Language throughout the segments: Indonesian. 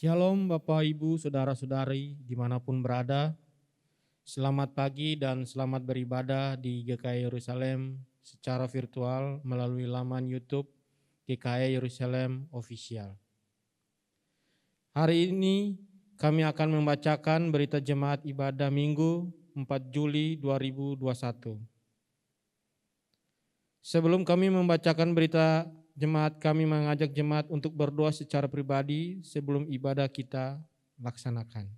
Shalom Bapak Ibu Saudara-saudari dimanapun berada. Selamat pagi dan selamat beribadah di GKI Yerusalem secara virtual melalui laman YouTube GKI Yerusalem Official. Hari ini kami akan membacakan berita jemaat ibadah Minggu 4 Juli 2021. Sebelum kami membacakan berita jemaat, kami mengajak jemaat untuk berdoa secara pribadi sebelum ibadah kita laksanakan.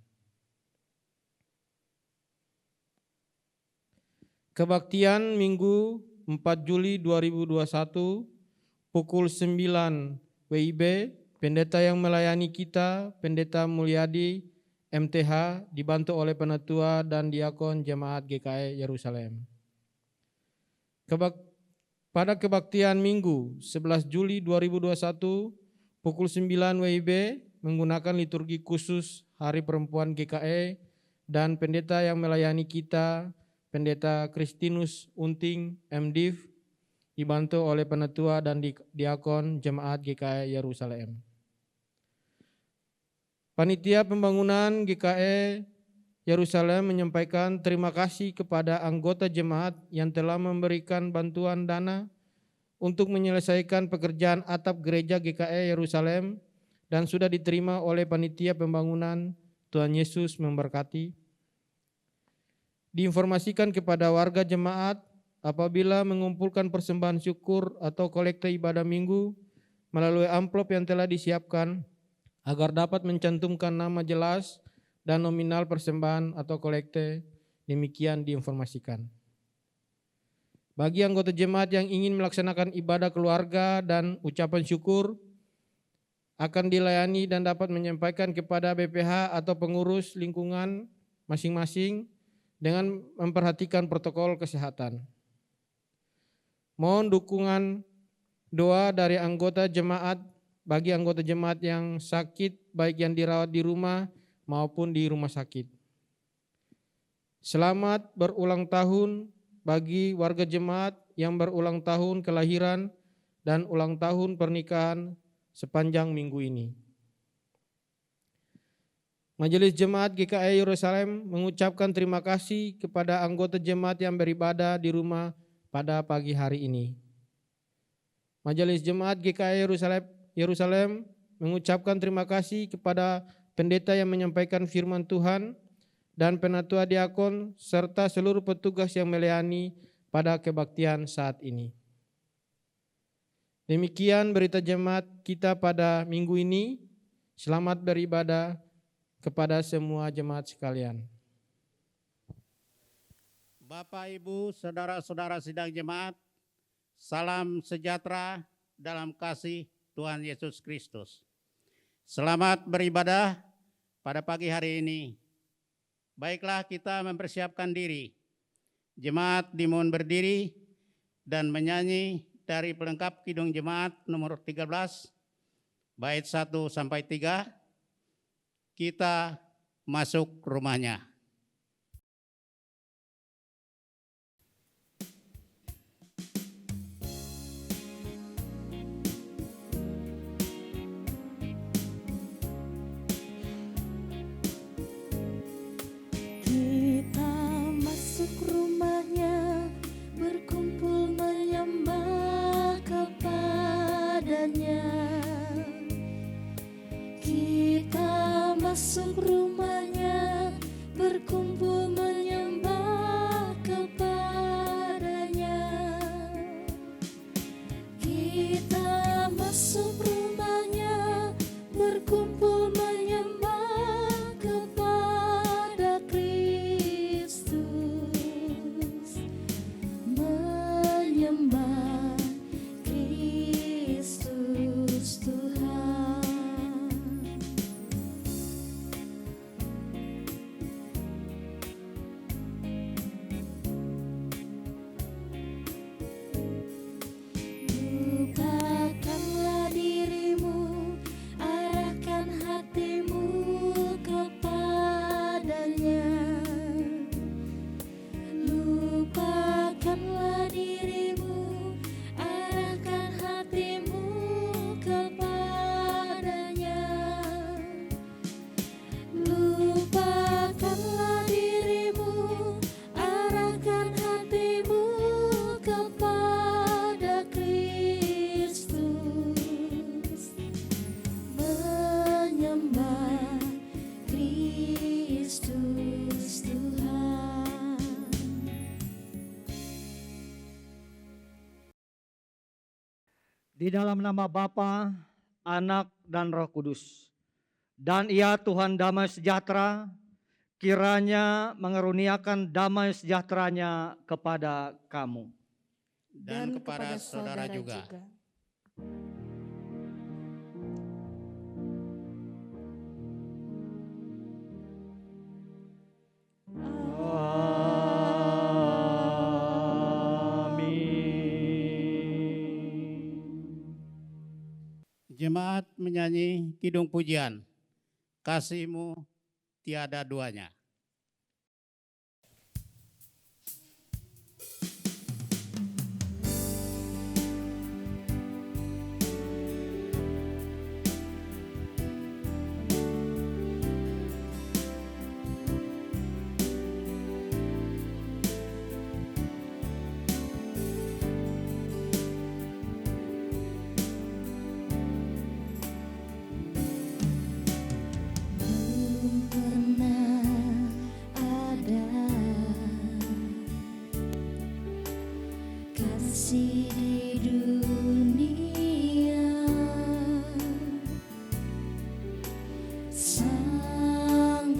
Kebaktian Minggu 4 Juli 2021 pukul 9 WIB, pendeta yang melayani kita, Pendeta Mulyadi MTH, dibantu oleh penatua dan diakon jemaat GKI Yerusalem. Pada kebaktian Minggu 11 Juli 2021 pukul 9 WIB menggunakan liturgi khusus Hari Perempuan GKI dan pendeta yang melayani kita, Pendeta Kristinus Unting MDiv, dibantu oleh penatua dan diakon jemaat GKI Yerusalem. Panitia Pembangunan GKI Yerusalem menyampaikan terima kasih kepada anggota jemaat yang telah memberikan bantuan dana untuk menyelesaikan pekerjaan atap gereja GKI Yerusalem dan sudah diterima oleh panitia pembangunan. Tuhan Yesus memberkati. Diinformasikan kepada warga jemaat apabila mengumpulkan persembahan syukur atau kolekte ibadah minggu melalui amplop yang telah disiapkan agar dapat mencantumkan nama jelas dan nominal persembahan atau kolekte, demikian diinformasikan. Bagi anggota jemaat yang ingin melaksanakan ibadah keluarga dan ucapan syukur akan dilayani dan dapat menyampaikan kepada BPH atau pengurus lingkungan masing-masing dengan memperhatikan protokol kesehatan. Mohon dukungan doa dari anggota jemaat bagi anggota jemaat yang sakit, baik yang dirawat di rumah maupun di rumah sakit. Selamat berulang tahun bagi warga jemaat yang berulang tahun kelahiran dan ulang tahun pernikahan sepanjang minggu ini. Majelis Jemaat GKI Yerusalem mengucapkan terima kasih kepada anggota jemaat yang beribadah di rumah pada pagi hari ini. Majelis Jemaat GKI Yerusalem mengucapkan terima kasih kepada pendeta yang menyampaikan firman Tuhan dan penatua diakon serta seluruh petugas yang melayani pada kebaktian saat ini. Demikian berita jemaat kita pada minggu ini. Selamat beribadah kepada semua jemaat sekalian. Bapak, Ibu, saudara-saudara sidang jemaat, salam sejahtera dalam kasih Tuhan Yesus Kristus. Selamat beribadah pada pagi hari ini. Baiklah, kita mempersiapkan diri. Jemaat dimohon berdiri dan menyanyi dari pelengkap Kidung Jemaat nomor 13, bait 1 sampai 3. Kita masuk rumahnya. Rumahnya berkumpul menyembah kepadanya. Kita masuk rumahnya berkumpul menyembah kepadanya. Kita masuk rumahnya berkumpul menyembah kepada Kristus, menyembah Kristus Tuhan. 'Ku Di dalam nama Bapa, Anak, dan Roh Kudus. Dan Ia Tuhan damai sejahtera, kiranya mengeruniakan damai sejahteranya kepada kamu. Dan kepada saudara juga. Jemaat menyanyi kidung pujian, kasih-Mu tiada duanya. Belum pernah ada kasih di dunia sanggup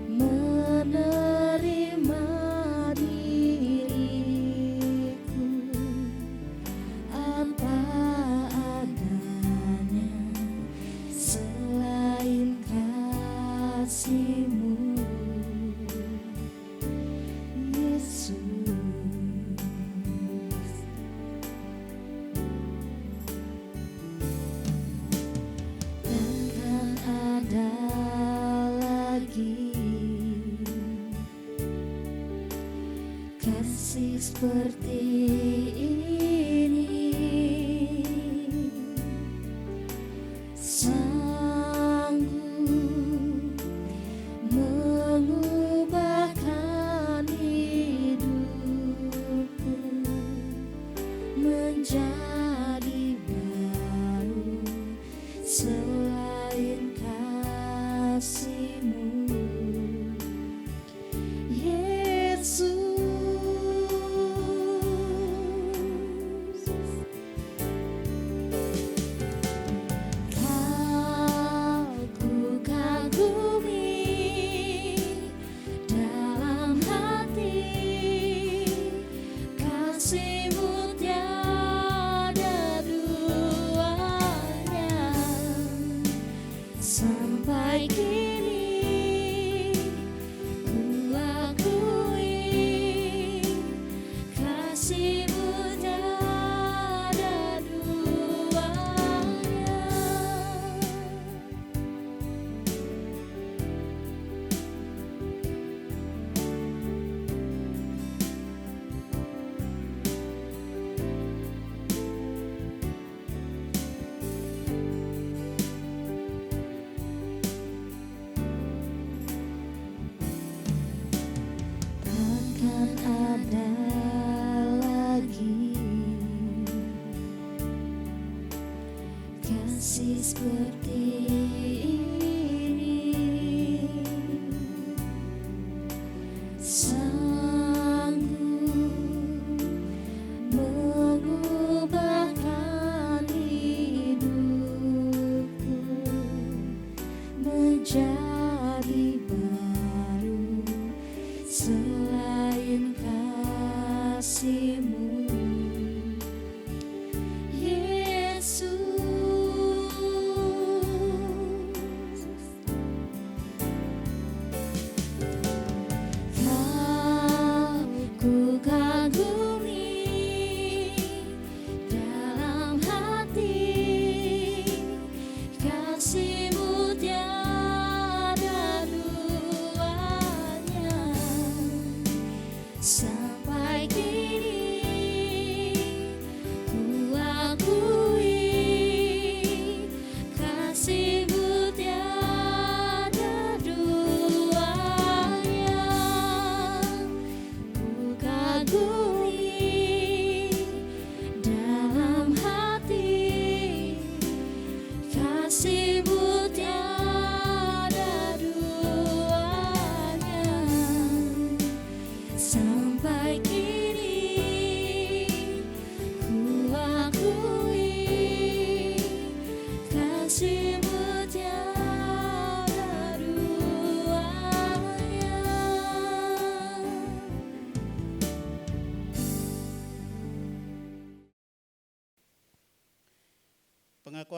menerima diriku apa adanya. Selain kasih-Mu, Yesus, takkan ada lagi kasih seperti ini. Sanggup mengubahkan hidupku menjadi baru. Selain kasih-Mu, Yesus. Kau ku kagumi dalam hati, kasih-Mu tiada duanya. Sampai kini ku akui kasih-Mu tiada duanya. Takkan ada lagi kasih seperti ini. Sanggup mengubahkan hidupku menjadi baru. Selain kasih-Mu, Yesus. Kau ku kagumi dalam hati, kasih-Mu tiada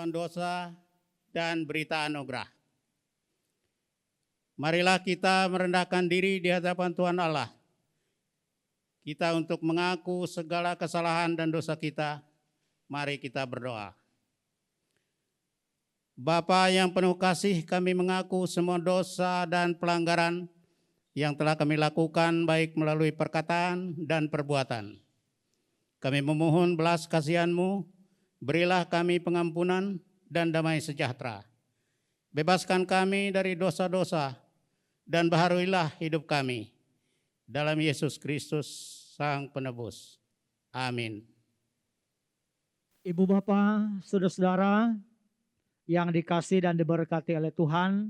pengampunan dosa, dan berita anugerah. Marilah kita merendahkan diri di hadapan Tuhan Allah. Kita untuk mengaku segala kesalahan dan dosa kita. Mari kita berdoa. Bapa yang penuh kasih, kami mengaku semua dosa dan pelanggaran yang telah kami lakukan baik melalui perkataan dan perbuatan. Kami memohon belas kasihan-Mu, berilah kami pengampunan dan damai sejahtera. Bebaskan kami dari dosa-dosa dan baharuilah hidup kami. Dalam Yesus Kristus, Sang Penebus. Amin. Ibu bapak, saudara-saudara yang dikasih dan diberkati oleh Tuhan,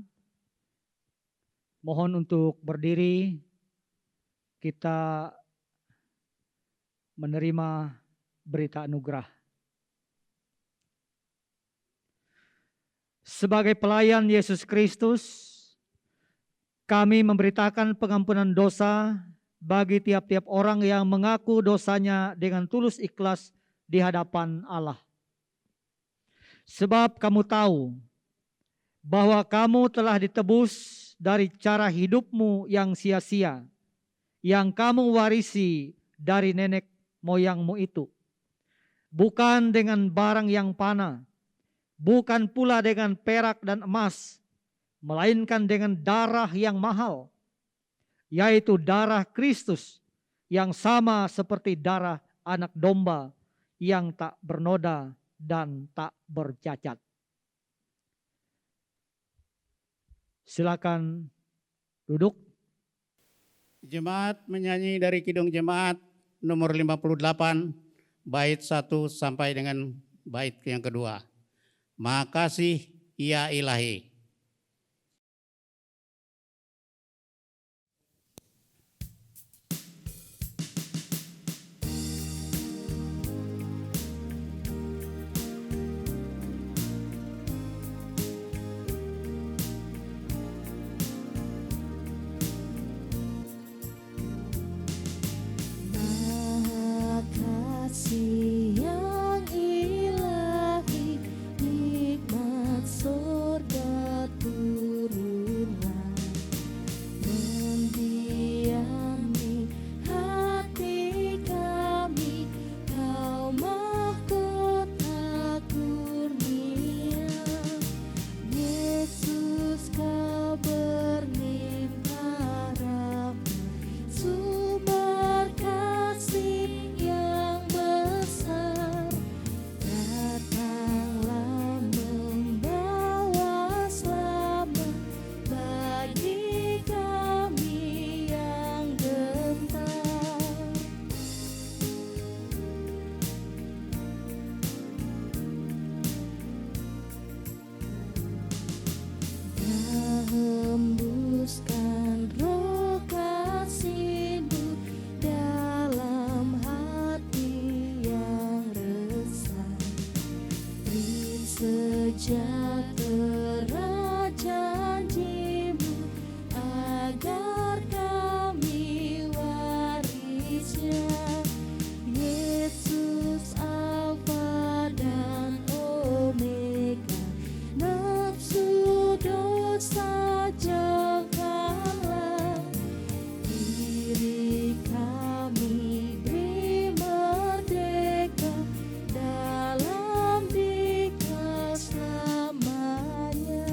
mohon untuk berdiri, kita menerima berita anugerah. Sebagai pelayan Yesus Kristus, kami memberitakan pengampunan dosa bagi tiap-tiap orang yang mengaku dosanya dengan tulus ikhlas di hadapan Allah. Sebab kamu tahu bahwa kamu telah ditebus dari cara hidupmu yang sia-sia, yang kamu warisi dari nenek moyangmu itu. Bukan dengan barang yang fana, bukan pula dengan perak dan emas, melainkan dengan darah yang mahal, yaitu darah Kristus yang sama seperti darah anak domba yang tak bernoda dan tak bercacat. Silakan duduk. Jemaat menyanyi dari Kidung Jemaat nomor 58, bait 1 sampai dengan bait yang kedua. Makasih ya Ilahi. Makasih yang ilahi, nikmat surga turunlah, mendiami hati kami, Kau mahkota kurnia. Yesus, Kau berlimpah rahmat, sumber kasih yang besar. Datanglah membawa selamat bagi kami yang gentar. Hembuskan roh kasih-Mu dalam hati yang resah. Beri sejahtera janji-Mu agar kami warisnya. Yesus, Alfa dan Omega, nafsu dosa jauhkanlah. Diri kami beri merdeka dalam Dikau selamanya.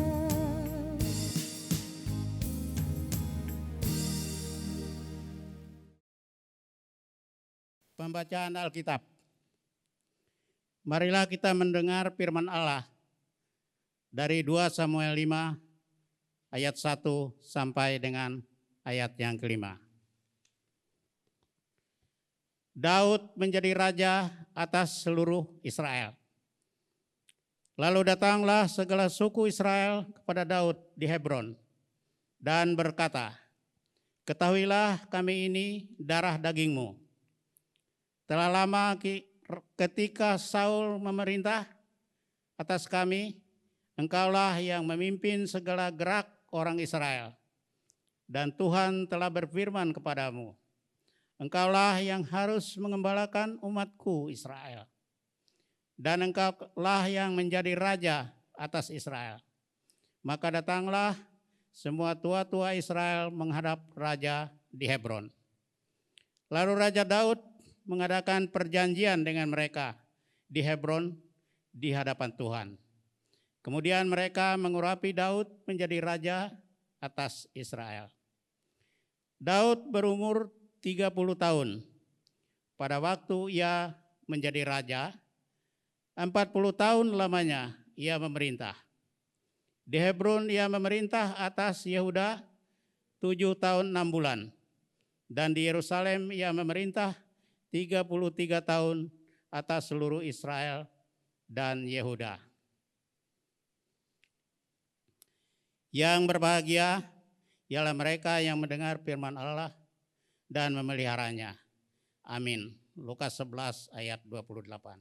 Pembacaan Alkitab. Marilah kita mendengar firman Allah dari 2 Samuel 5 ayat 1 sampai dengan ayat yang kelima. Daud menjadi raja atas seluruh Israel. Lalu datanglah segala suku Israel kepada Daud di Hebron dan berkata, "Ketahuilah kami ini darah dagingmu. Telah lama ketika Saul memerintah atas kami, engkaulah yang memimpin segala gerak orang Israel. Dan Tuhan telah berfirman kepadamu, engkaulah yang harus mengembalakan umatku Israel. dan engkaulah yang menjadi raja atas Israel. Maka datanglah semua tua-tua Israel menghadap raja di Hebron. Lalu Raja Daud mengadakan perjanjian dengan mereka di Hebron di hadapan Tuhan. Kemudian mereka mengurapi Daud menjadi raja atas Israel. Daud berumur 30 tahun. Pada waktu ia menjadi raja, 40 tahun lamanya ia memerintah. Di Hebron ia memerintah atas Yehuda 7 tahun 6 bulan. Dan di Yerusalem ia memerintah 33 tahun atas seluruh Israel dan Yehuda. Yang berbahagia ialah mereka yang mendengar firman Allah dan memeliharanya. Amin. Lukas 11 ayat 28.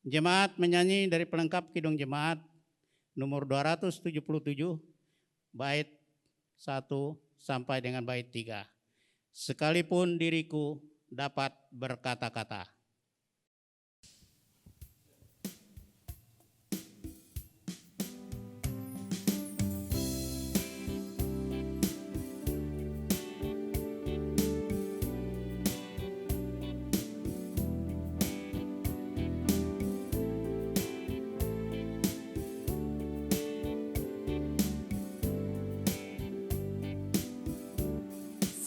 Jemaat menyanyi dari pelengkap Kidung Jemaat nomor 277 bait 1 sampai dengan bait 3. Sekalipun diriku dapat berkata-kata.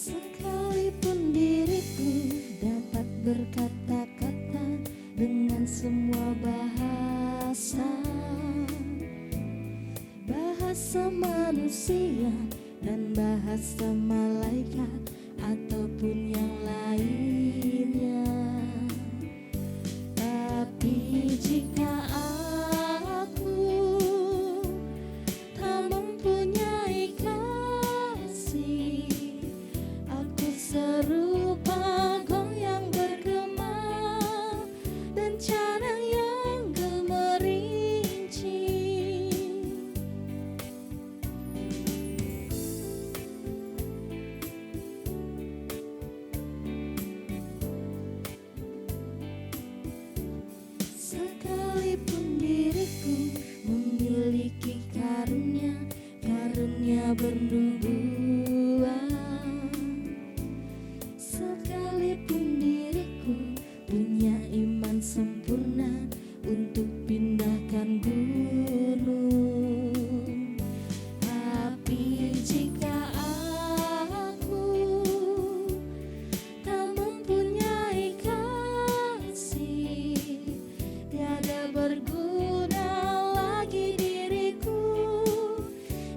Sekalipun diriku dapat berkata-kata dengan semua bahasa, bahasa manusia dan bahasa malaikat ataupun yang lainnya. Tapi jika aku tak mempunyai kasih, aku serupa gong yang bergema dan canang yang gemerincing. Sekalipun diriku memiliki karunia bernubuat, sekalipun diriku punya iman sempurna untuk pindahkan gunung, tapi jika aku tak mempunyai kasih, tiada berguna lagi diriku,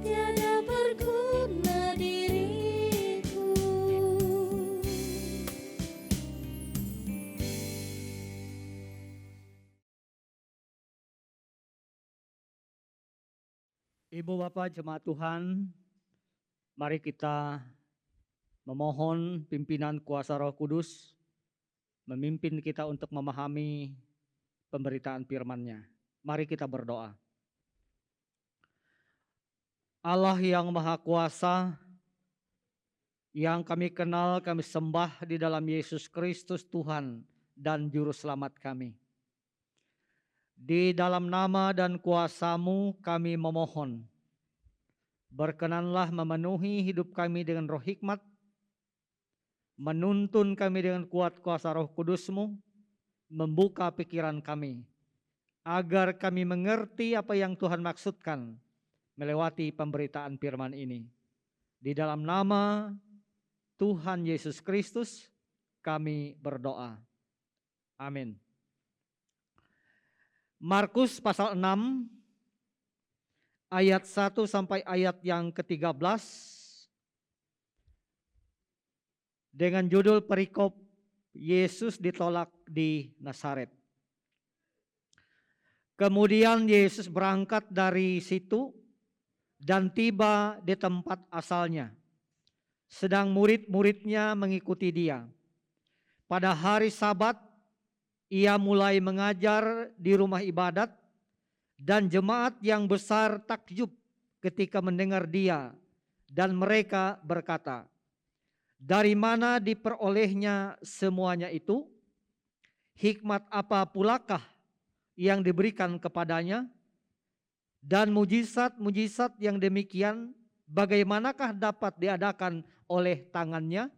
tiada berguna diriku. Ibu Bapak Jemaat Tuhan, mari kita memohon pimpinan kuasa Roh Kudus memimpin kita untuk memahami pemberitaan firman-Nya. Mari kita berdoa. Allah yang Maha Kuasa, yang kami kenal, kami sembah di dalam Yesus Kristus Tuhan dan Juru Selamat kami. Di dalam nama dan kuasa-Mu kami memohon, berkenanlah memenuhi hidup kami dengan roh hikmat, menuntun kami dengan kuat kuasa Roh Kudus-Mu, membuka pikiran kami, agar kami mengerti apa yang Tuhan maksudkan melewati pemberitaan firman ini. Di dalam nama Tuhan Yesus Kristus kami berdoa. Amin. Markus pasal 6 ayat 1 sampai ayat yang ke-13 dengan judul perikop Yesus ditolak di Nazaret. Kemudian Yesus berangkat dari situ dan tiba di tempat asalnya, sedang murid-muridnya mengikuti dia. Pada hari Sabat ia mulai mengajar di rumah ibadat, dan jemaat yang besar takjub ketika mendengar dia, dan mereka berkata, Dari mana diperolehnya semuanya itu? Hikmat apa pulakah yang diberikan kepadanya? Dan mujizat-mujizat yang demikian bagaimanakah dapat diadakan oleh tangannya?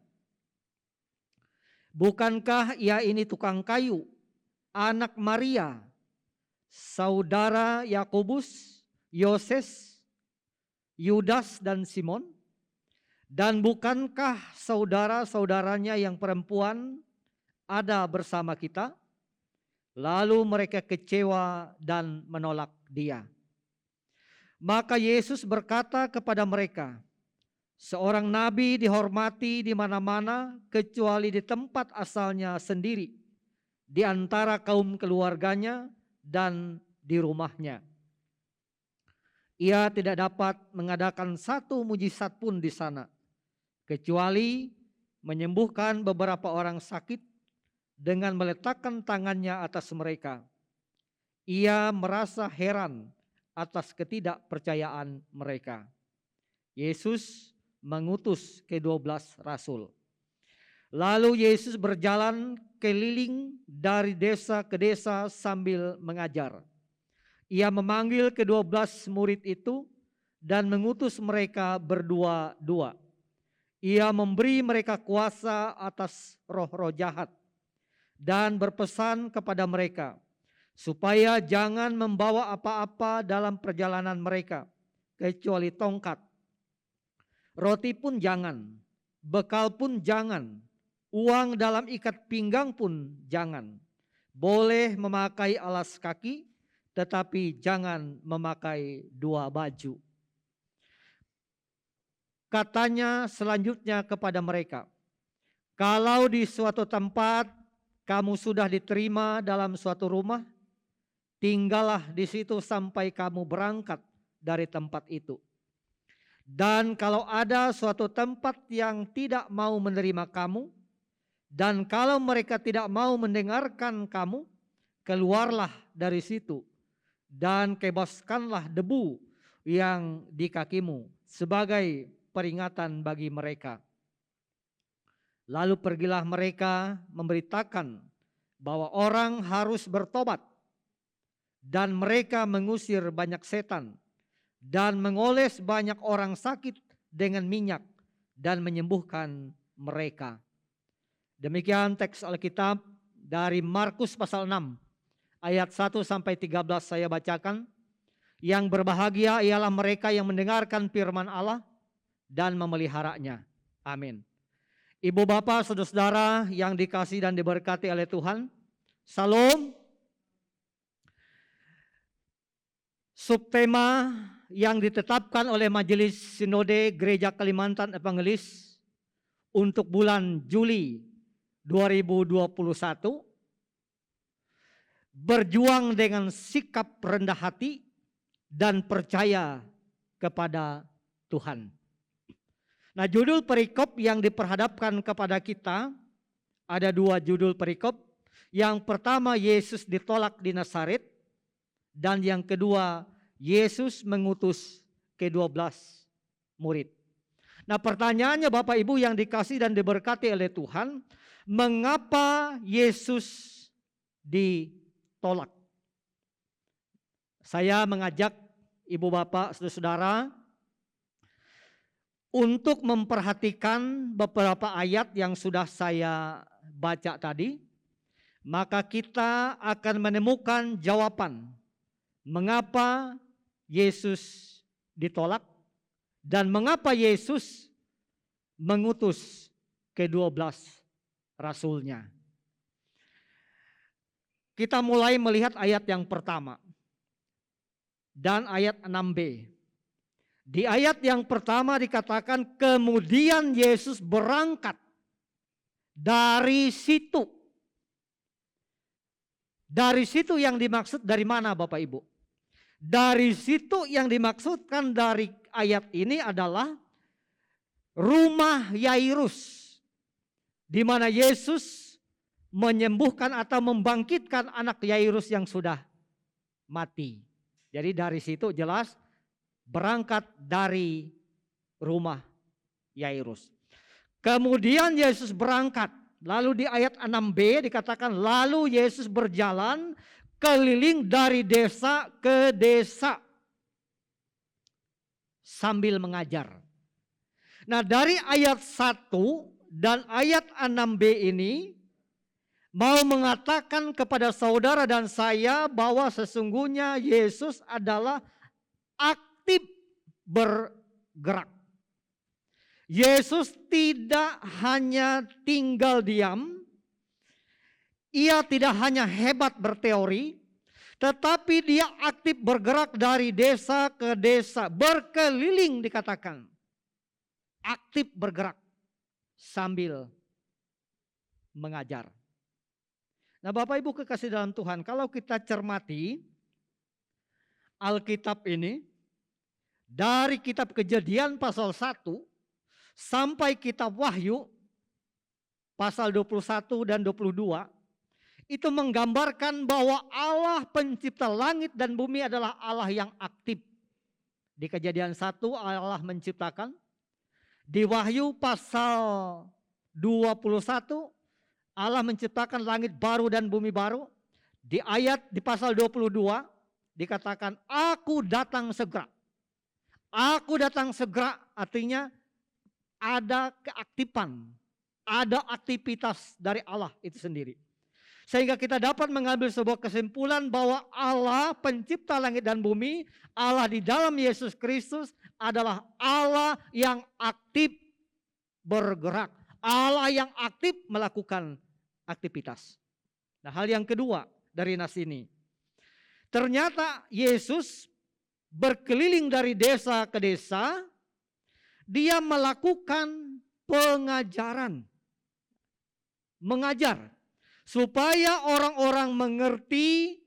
Bukankah ia ini tukang kayu, anak Maria, saudara Yakobus, Yoses, Yudas dan Simon? Dan bukankah saudara-saudaranya yang perempuan ada bersama kita? Lalu mereka kecewa dan menolak dia. Maka Yesus berkata kepada mereka, seorang nabi dihormati di mana-mana kecuali di tempat asalnya sendiri, di antara kaum keluarganya dan di rumahnya. Ia tidak dapat mengadakan satu mujizat pun di sana, kecuali menyembuhkan beberapa orang sakit dengan meletakkan tangannya atas mereka. Ia merasa heran atas ketidakpercayaan mereka. Yesus mengutus ke-12 rasul. Lalu Yesus berjalan keliling dari desa ke desa sambil mengajar. Ia memanggil ke-12 murid itu dan mengutus mereka berdua-dua. Ia memberi mereka kuasa atas roh-roh jahat dan berpesan kepada mereka supaya jangan membawa apa-apa dalam perjalanan mereka kecuali tongkat. Roti pun jangan, bekal pun jangan, uang dalam ikat pinggang pun jangan. Boleh memakai alas kaki, tetapi jangan memakai 2 baju. Katanya selanjutnya kepada mereka, kalau di suatu tempat kamu sudah diterima dalam suatu rumah, tinggallah di situ sampai kamu berangkat dari tempat itu. Dan kalau ada suatu tempat yang tidak mau menerima kamu, dan kalau mereka tidak mau mendengarkan kamu, keluarlah dari situ dan bebaskanlah debu yang di kakimu sebagai peringatan bagi mereka. Lalu pergilah mereka memberitakan bahwa orang harus bertobat, dan mereka mengusir banyak setan dan mengoles banyak orang sakit dengan minyak dan menyembuhkan mereka. Demikian teks Alkitab dari Markus pasal 6 ayat 1 sampai 13 saya bacakan. Yang berbahagia ialah mereka yang mendengarkan firman Allah dan memeliharanya. Amin. Ibu bapak saudara-saudara yang dikasihi dan diberkati oleh Tuhan, Salam. Subtema yang ditetapkan oleh Majelis Sinode Gereja Kalimantan Evangelis untuk bulan Juli 2021, berjuang dengan sikap rendah hati dan percaya kepada Tuhan. Nah, judul perikop yang diperhadapkan kepada kita ada 2 judul perikop. Yang pertama, Yesus ditolak di Nazaret, dan yang kedua, Yesus mengutus ke-12 murid. Nah, pertanyaannya Bapak Ibu yang dikasihi dan diberkati oleh Tuhan, mengapa Yesus ditolak? Saya mengajak Ibu Bapak saudara-saudara untuk memperhatikan beberapa ayat yang sudah saya baca tadi, maka kita akan menemukan jawaban mengapa Yesus ditolak dan mengapa Yesus mengutus ke-12 rasulnya. Kita mulai melihat ayat yang pertama dan ayat 6b. Di ayat yang pertama dikatakan kemudian Yesus berangkat dari situ. Dari situ yang dimaksud dari mana Bapak Ibu? Dari situ yang dimaksudkan dari ayat ini adalah rumah Yairus, di mana Yesus menyembuhkan atau membangkitkan anak Yairus yang sudah mati. Jadi dari situ jelas berangkat dari rumah Yairus. Kemudian Yesus berangkat. Lalu di ayat 6b dikatakan, lalu Yesus berjalan keliling dari desa ke desa sambil mengajar. Nah, dari ayat 1 dan ayat 6b ini mau mengatakan kepada saudara dan saya bahwa sesungguhnya Yesus adalah aktif bergerak. Yesus tidak hanya tinggal diam, ia tidak hanya hebat berteori, tetapi dia aktif bergerak dari desa ke desa, berkeliling dikatakan. Aktif bergerak sambil mengajar. Nah, Bapak Ibu kekasih dalam Tuhan, kalau kita cermati Alkitab ini, dari kitab Kejadian pasal 1 sampai kitab Wahyu pasal 21 dan 22, itu menggambarkan bahwa Allah pencipta langit dan bumi adalah Allah yang aktif. Di Kejadian 1 Allah menciptakan, di Wahyu pasal 21 Allah menciptakan langit baru dan bumi baru. Di pasal 22 dikatakan aku datang segera. Aku datang segera artinya ada keaktifan, ada aktivitas dari Allah itu sendiri. Sehingga kita dapat mengambil sebuah kesimpulan bahwa Allah pencipta langit dan bumi, Allah di dalam Yesus Kristus adalah Allah yang aktif bergerak. Allah yang aktif melakukan aktivitas. Nah, hal yang kedua dari nas ini. Ternyata Yesus berkeliling dari desa ke desa, dia melakukan pengajaran. Mengajar. Supaya orang-orang mengerti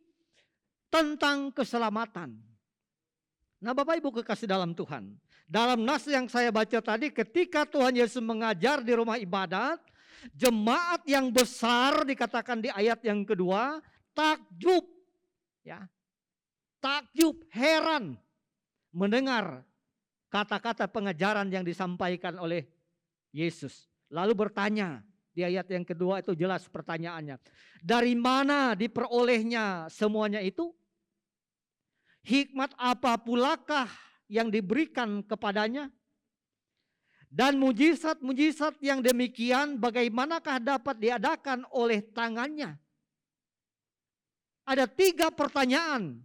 tentang keselamatan. Nah, Bapak Ibu kekasih dalam Tuhan. Dalam nas yang saya baca tadi, ketika Tuhan Yesus mengajar di rumah ibadat, jemaat yang besar dikatakan di ayat yang kedua, takjub. Ya, takjub, heran mendengar kata-kata pengajaran yang disampaikan oleh Yesus. Lalu bertanya, di ayat yang kedua itu jelas pertanyaannya. Dari mana diperolehnya semuanya itu? Hikmat apa pulakah yang diberikan kepadanya? Dan mujizat-mujizat yang demikian bagaimanakah dapat diadakan oleh tangannya? Ada 3 pertanyaan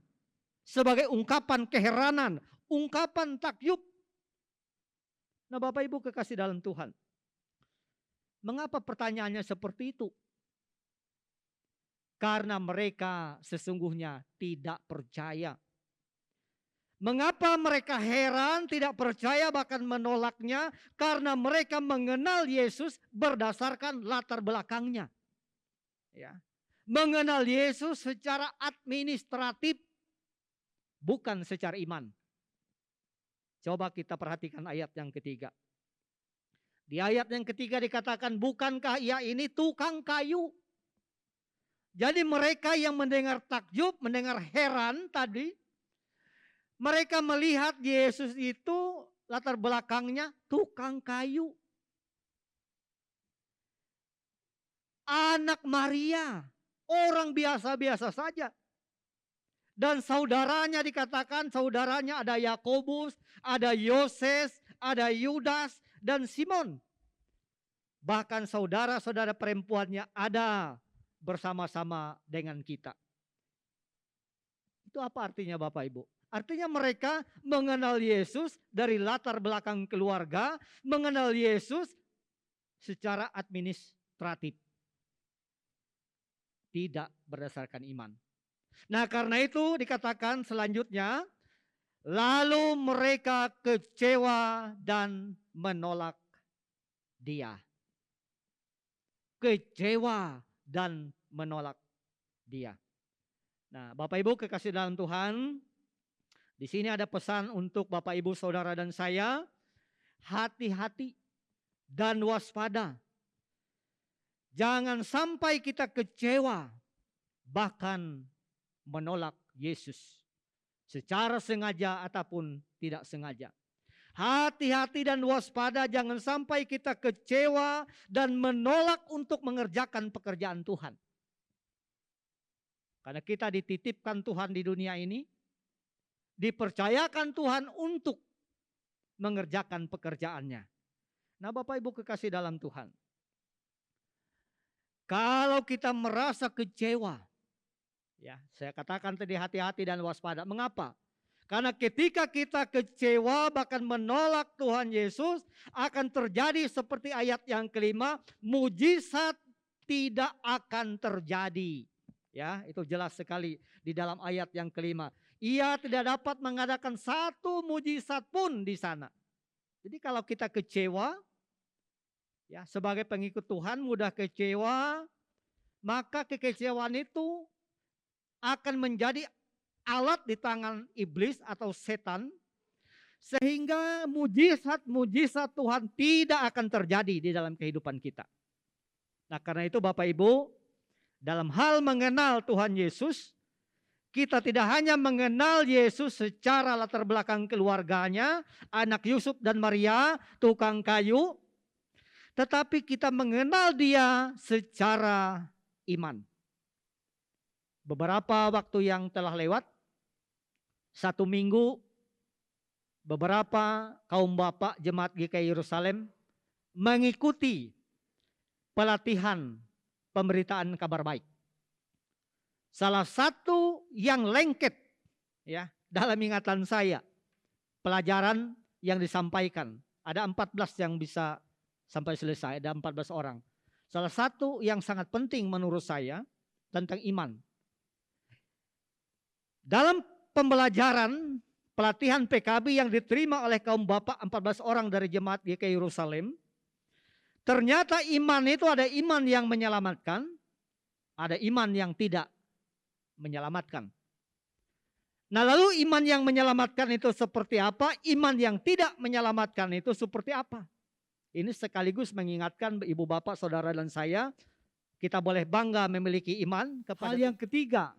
sebagai ungkapan keheranan, ungkapan takjub. Nah, Bapak Ibu kekasih dalam Tuhan. Mengapa pertanyaannya seperti itu? Karena mereka sesungguhnya tidak percaya. Mengapa mereka heran, tidak percaya, bahkan menolaknya? Karena mereka mengenal Yesus berdasarkan latar belakangnya. Ya. Mengenal Yesus secara administratif, bukan secara iman. Coba kita perhatikan ayat yang ketiga. Di ayat yang ketiga dikatakan, bukankah ia ini tukang kayu? Jadi mereka yang mendengar takjub, mendengar heran tadi, mereka melihat Yesus itu latar belakangnya tukang kayu. Anak Maria, orang biasa-biasa saja. Dan saudaranya dikatakan, saudaranya ada Yakobus, ada Yoses, ada Yudas, dan Simon. Bahkan saudara-saudara perempuannya ada bersama-sama dengan kita. Itu apa artinya Bapak Ibu? Artinya mereka mengenal Yesus dari latar belakang keluarga, mengenal Yesus secara administratif. Tidak berdasarkan iman. Nah, karena itu dikatakan selanjutnya, lalu mereka kecewa dan menolak dia. Kecewa dan menolak dia. Nah, Bapak Ibu kekasih dalam Tuhan, di sini ada pesan untuk Bapak Ibu saudara dan saya, hati-hati dan waspada. Jangan sampai kita kecewa, bahkan menolak Yesus secara sengaja ataupun tidak sengaja. Hati-hati dan waspada, jangan sampai kita kecewa dan menolak untuk mengerjakan pekerjaan Tuhan. Karena kita dititipkan Tuhan di dunia ini, dipercayakan Tuhan untuk mengerjakan pekerjaannya. Nah, Bapak Ibu kekasih dalam Tuhan, kalau kita merasa kecewa, ya saya katakan tadi hati-hati dan waspada. Mengapa? Karena ketika kita kecewa bahkan menolak Tuhan Yesus, akan terjadi seperti ayat yang kelima, mujizat tidak akan terjadi. Ya, itu jelas sekali di dalam ayat yang kelima. Ia tidak dapat mengadakan satu mujizat pun di sana. Jadi kalau kita kecewa, ya sebagai pengikut Tuhan mudah kecewa, maka kekecewaan itu akan menjadi alat di tangan iblis atau setan, sehingga mujizat-mujizat Tuhan tidak akan terjadi di dalam kehidupan kita. Nah, karena itu Bapak Ibu, dalam hal mengenal Tuhan Yesus, kita tidak hanya mengenal Yesus secara latar belakang keluarganya, anak Yusuf dan Maria, tukang kayu, tetapi kita mengenal Dia secara iman. Beberapa waktu yang telah lewat, 1 minggu, beberapa kaum bapak jemaat GKI Yerusalem mengikuti pelatihan pemberitaan kabar baik. Salah satu yang lengket ya dalam ingatan saya, pelajaran yang disampaikan, ada 14 yang bisa sampai selesai, ada 14 orang. Salah satu yang sangat penting menurut saya tentang iman. Dalam pembelajaran pelatihan PKB yang diterima oleh kaum bapak 14 orang dari jemaat GKI Yerusalem, ternyata iman itu ada iman yang menyelamatkan, ada iman yang tidak menyelamatkan. Nah, lalu iman yang menyelamatkan itu seperti apa? Iman yang tidak menyelamatkan itu seperti apa? Ini sekaligus mengingatkan ibu bapak, saudara dan saya, kita boleh bangga memiliki iman kepada. Hal yang ketiga,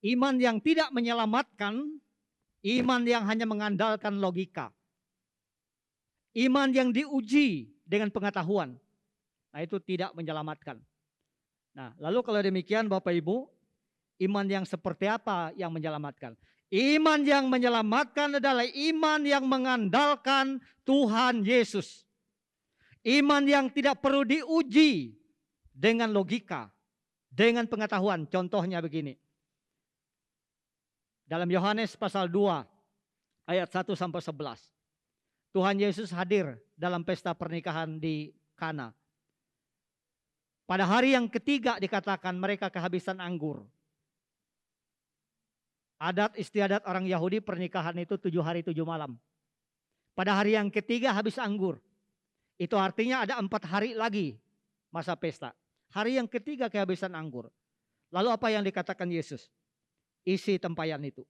iman yang tidak menyelamatkan, iman yang hanya mengandalkan logika. Iman yang diuji dengan pengetahuan. Nah, itu tidak menyelamatkan. Nah, lalu kalau demikian Bapak Ibu, iman yang seperti apa yang menyelamatkan? Iman yang menyelamatkan adalah iman yang mengandalkan Tuhan Yesus. Iman yang tidak perlu diuji dengan logika, dengan pengetahuan. Contohnya begini. Dalam Yohanes pasal 2 ayat 1 sampai 11. Tuhan Yesus hadir dalam pesta pernikahan di Kana. Pada hari yang ketiga dikatakan mereka kehabisan anggur. Adat istiadat orang Yahudi pernikahan itu 7 hari 7 malam. Pada hari yang ketiga habis anggur. Itu artinya ada 4 hari lagi masa pesta. Hari yang ketiga kehabisan anggur. Lalu apa yang dikatakan Yesus? Isi tempayan itu.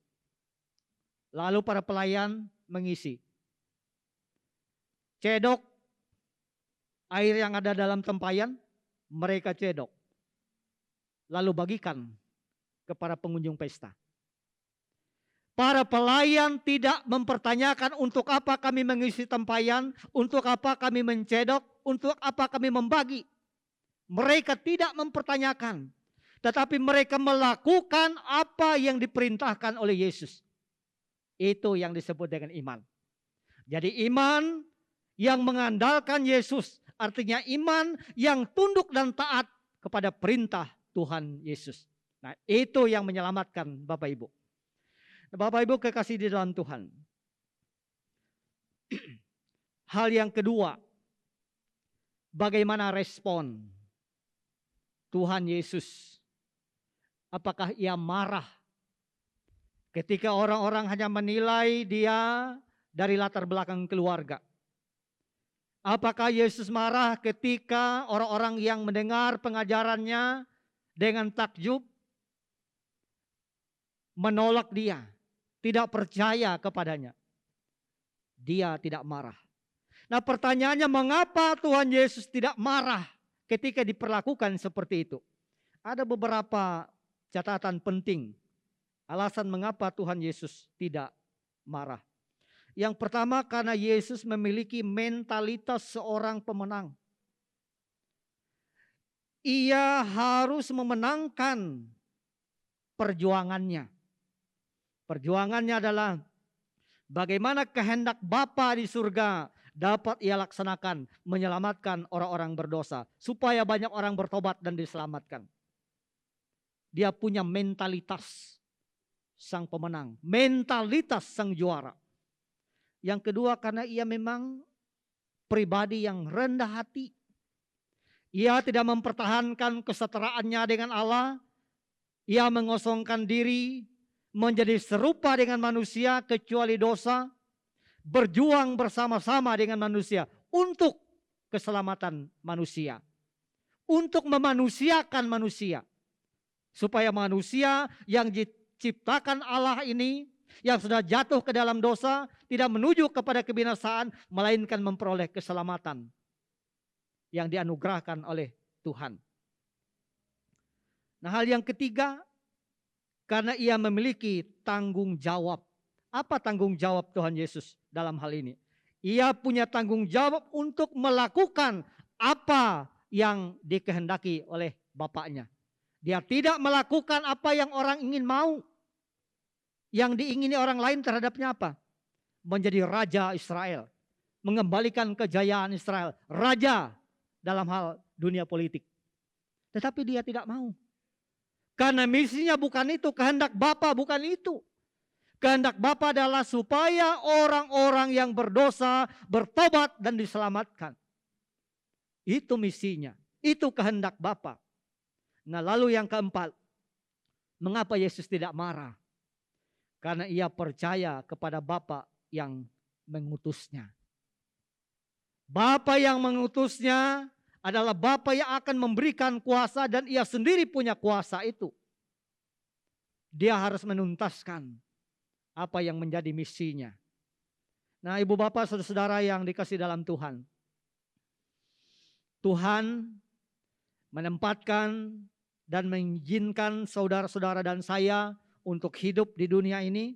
Lalu para pelayan mengisi. Cedok air yang ada dalam tempayan, mereka cedok. Lalu bagikan kepada pengunjung pesta. Para pelayan tidak mempertanyakan untuk apa kami mengisi tempayan, untuk apa kami mencedok, untuk apa kami membagi. Mereka tidak mempertanyakan. Tetapi mereka melakukan apa yang diperintahkan oleh Yesus. Itu yang disebut dengan iman. Jadi iman yang mengandalkan Yesus. Artinya iman yang tunduk dan taat kepada perintah Tuhan Yesus. Nah, itu yang menyelamatkan Bapak Ibu. Bapak Ibu kekasih di dalam Tuhan. Hal yang kedua, bagaimana respon Tuhan Yesus? Apakah ia marah ketika orang-orang hanya menilai dia dari latar belakang keluarga? Apakah Yesus marah ketika orang-orang yang mendengar pengajarannya dengan takjub menolak dia? Tidak percaya kepadanya. Dia tidak marah. Nah, pertanyaannya, mengapa Tuhan Yesus tidak marah ketika diperlakukan seperti itu? Ada beberapa catatan penting alasan mengapa Tuhan Yesus tidak marah. Yang pertama, karena Yesus memiliki mentalitas seorang pemenang. Ia harus memenangkan perjuangannya. Perjuangannya adalah bagaimana kehendak Bapa di surga dapat ia laksanakan, menyelamatkan orang-orang berdosa, supaya banyak orang bertobat dan diselamatkan. Dia punya mentalitas sang pemenang, mentalitas sang juara. Yang kedua, karena ia memang pribadi yang rendah hati. Ia tidak mempertahankan kesetaraannya dengan Allah. Ia mengosongkan diri, menjadi serupa dengan manusia kecuali dosa. Berjuang bersama-sama dengan manusia untuk keselamatan manusia. Untuk memanusiakan manusia. Supaya manusia yang diciptakan Allah ini, yang sudah jatuh ke dalam dosa, tidak menuju kepada kebinasaan, melainkan memperoleh keselamatan yang dianugerahkan oleh Tuhan. Nah, hal yang ketiga, karena ia memiliki tanggung jawab. Apa tanggung jawab Tuhan Yesus dalam hal ini? Ia punya tanggung jawab untuk melakukan apa yang dikehendaki oleh Bapaknya. Dia tidak melakukan apa yang orang ingin mau. Yang diingini orang lain terhadapnya apa? Menjadi raja Israel. Mengembalikan kejayaan Israel. Raja dalam hal dunia politik. Tetapi dia tidak mau. Karena misinya bukan itu. Kehendak Bapa bukan itu. Kehendak Bapa adalah supaya orang-orang yang berdosa bertobat dan diselamatkan. Itu misinya. Itu kehendak Bapa. Nah, lalu yang keempat. Mengapa Yesus tidak marah? Karena ia percaya kepada Bapa yang mengutusnya. Bapa yang mengutusnya adalah Bapa yang akan memberikan kuasa dan ia sendiri punya kuasa itu. Dia harus menuntaskan apa yang menjadi misinya. Nah, ibu bapak saudara-saudara yang dikasih dalam Tuhan. Tuhan menempatkan dan mengizinkan saudara-saudara dan saya untuk hidup di dunia ini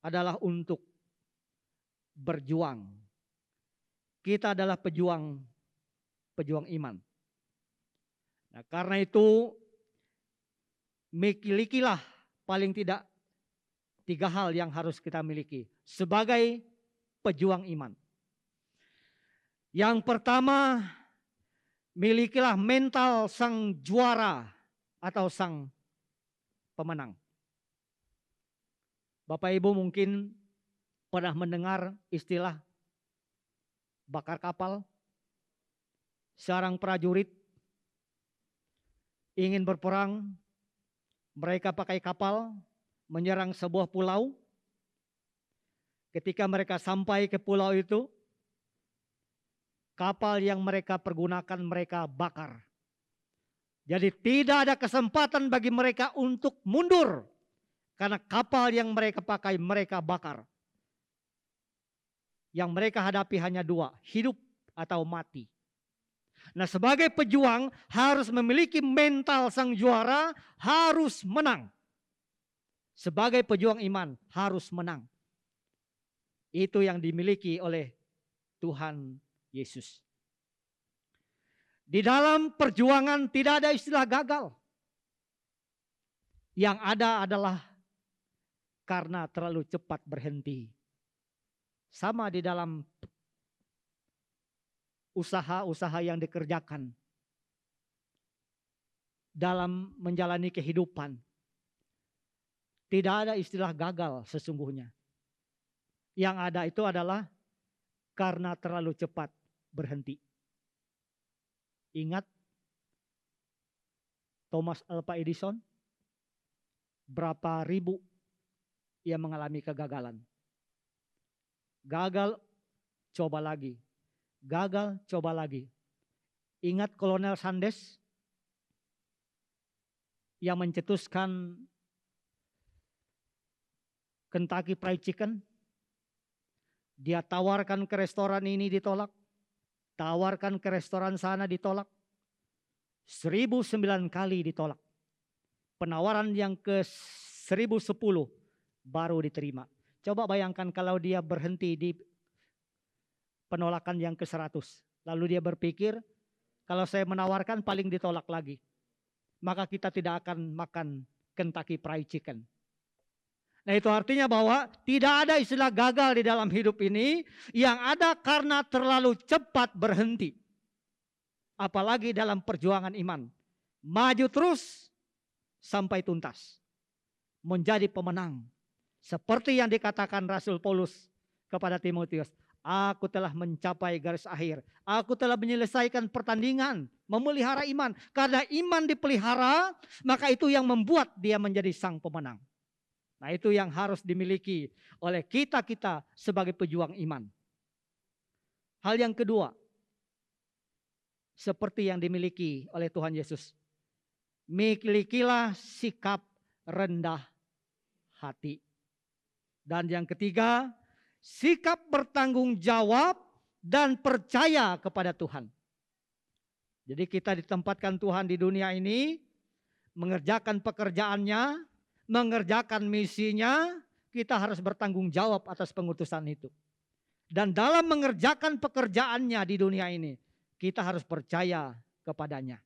adalah untuk berjuang. Kita adalah pejuang iman. Nah, karena itu milikilah paling tidak 3 hal yang harus kita miliki sebagai pejuang iman. Yang pertama, milikilah mental sang juara atau sang pemenang. Bapak Ibu mungkin pernah mendengar istilah bakar kapal. Seorang prajurit ingin berperang, mereka pakai kapal menyerang sebuah pulau. Ketika mereka sampai ke pulau itu, kapal yang mereka pergunakan mereka bakar. Jadi tidak ada kesempatan bagi mereka untuk mundur. Karena kapal yang mereka pakai mereka bakar. Yang mereka hadapi hanya 2, hidup atau mati. Nah, sebagai pejuang harus memiliki mental sang juara, harus menang. Sebagai pejuang iman harus menang. Itu yang dimiliki oleh Tuhan Yesus. Di dalam perjuangan tidak ada istilah gagal. Yang ada adalah karena terlalu cepat berhenti. Sama di dalam usaha-usaha yang dikerjakan. Dalam menjalani kehidupan. Tidak ada istilah gagal sesungguhnya. Yang ada itu adalah karena terlalu cepat berhenti. Ingat Thomas Alva Edison, berapa ribu ia mengalami kegagalan. Gagal, coba lagi. Gagal, coba lagi. Ingat Kolonel Sanders yang mencetuskan Kentucky Fried Chicken. Dia tawarkan ke restoran ini ditolak. Tawarkan ke restoran sana ditolak. 1009 kali ditolak. Penawaran yang ke 1010 baru diterima. Coba bayangkan kalau dia berhenti di penolakan yang ke-100. Lalu dia berpikir, kalau saya menawarkan paling ditolak lagi. Maka kita tidak akan makan Kentucky Fried Chicken. Nah, itu artinya bahwa tidak ada istilah gagal di dalam hidup ini, yang ada karena terlalu cepat berhenti. Apalagi dalam perjuangan iman. Maju terus sampai tuntas. Menjadi pemenang. Seperti yang dikatakan Rasul Paulus kepada Timotius. Aku telah mencapai garis akhir. Aku telah menyelesaikan pertandingan. Memelihara iman. Karena iman dipelihara, maka itu yang membuat dia menjadi sang pemenang. Nah, itu yang harus dimiliki oleh kita-kita sebagai pejuang iman. Hal yang kedua, seperti yang dimiliki oleh Tuhan Yesus. Milikilah sikap rendah hati. Dan yang ketiga, sikap bertanggung jawab dan percaya kepada Tuhan. Jadi kita ditempatkan Tuhan di dunia ini, mengerjakan pekerjaannya, mengerjakan misinya, kita harus bertanggung jawab atas pengutusan itu. Dan dalam mengerjakan pekerjaannya di dunia ini, kita harus percaya kepadanya.